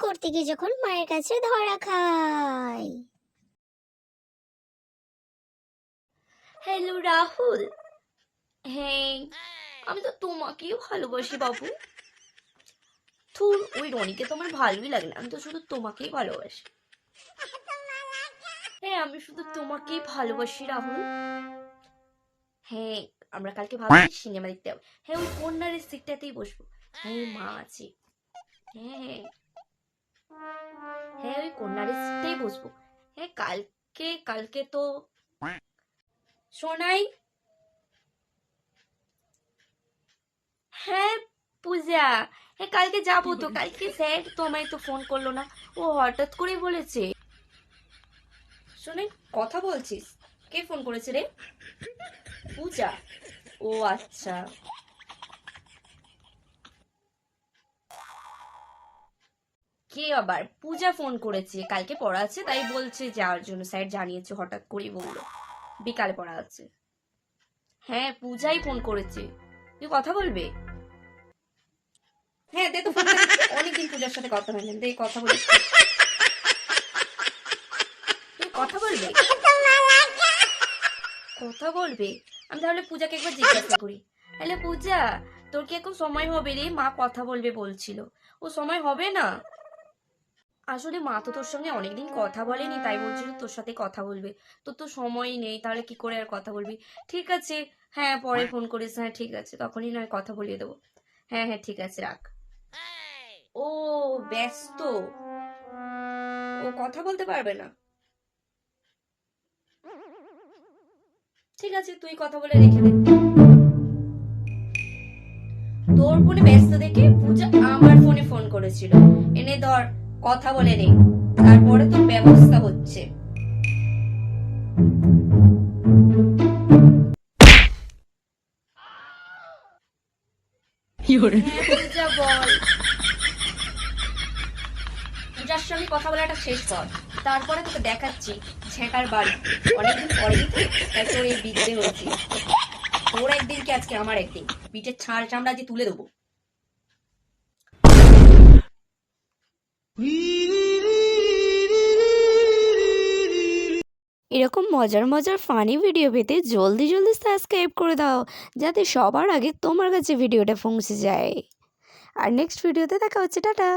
করতে গিয়ে যখন মায়ের কাছে ধরা খায়। হ্যালো রাহুল। হ্যাঁ, আমি তো তোমাকেই ভালোবাসি বাবু। ওই রনিকে তো আমার ভালোই লাগে না, আমি তো শুধু তোমাকেই ভালোবাসি। হ্যাঁ, আমি শুধু তোমাকেই ভালোবাসি রাহুল। হ্যাঁ, আমরা কালকে ভাবছি সিনেমা দেখতে যাবো। হ্যাঁ, ওই কর্নারের সিটটাতেই বসবো। হ্যাঁ, মা আছে। হ্যাঁ হ্যাঁ, ওই কর্নারের সিটটাই বসবো। হ্যাঁ, কালকে কালকে তো শোনাই। হ্যাঁ পূজা, হ্যাঁ কালকে যাবো তো। কালকে স্যার তো আমায় তো ফোন করলো না, ও হঠাৎ করে বলেছে। শোনে, কথা বলছিস? কে ফোন করেছে রে? পূজা? ও আচ্ছা। কে আবার? পূজা ফোন করেছে, কালকে পড়া আছে তাই বলছে যাওয়ার জন্য। স্যার জানিয়েছে, হঠাৎ করেই বললো বিকালে পড়া আছে। হ্যাঁ, পূজাই ফোন করেছে। তুই কথা বলবে? হ্যাঁ দে তো ফোনটা দেখি, অনেকদিন পূজার সাথে কথা হয়নি, দে কথা বলিস। তুই কথা বলবে? কথা বলবে? আমি তাহলে পূজাকে একবার জিজ্ঞাসা করি। হ্যালো পূজা, তোর কি এখন সময় হবে রে? মা কথা বলবে বলছিল। ও সময় হবে না? আসলে মা তো তোর সঙ্গে অনেকদিন কথা বলেনি, তাই বলছিল তোর সাথে কথা বলবে। তোর তো সময়ই নেই, তাহলে কি করে আর কথা বলবি? ঠিক আছে, হ্যাঁ পরে ফোন করিস। হ্যাঁ ঠিক আছে, তখনই নয় কথা বলিয়ে দেবো। হ্যাঁ হ্যাঁ ঠিক আছে, রাখ। ও ব্যস্ত, ও কথা বলতে পারবে না। ঠিক আছে, তুই কথা বলে রেখে দে। তোর ফোনে ব্যস্ত দেখে পূজা আমার ফোনে ফোন করেছিল। এনে ধর, কথা বলে নে, তারপরে তোর ব্যবস্থা হচ্ছে। হ্যাঁ পূজা বল। পূজার সঙ্গে কথা বলাটা শেষ কর, তারপরে তোকে দেখাচ্ছি ঝেঁকার বাড়ি। অনেকদিন পরেই তো, তাই তোর এই বিদ্যে হয়েছি। তোর একদিন কি আজকে আমার একদিন, পিঠের ছাল চামড়া যে তুলে দেবো। এরকম মজার মজার ফানি ভিডিও পেতে জলদি জলদি সাবস্ক্রাইব করে দাও, যাতে সবার আগে তোমার কাছে ভিডিওটা পৌঁছে যায়। আর নেক্সট ভিডিওতে দেখা হচ্ছে, টাটা।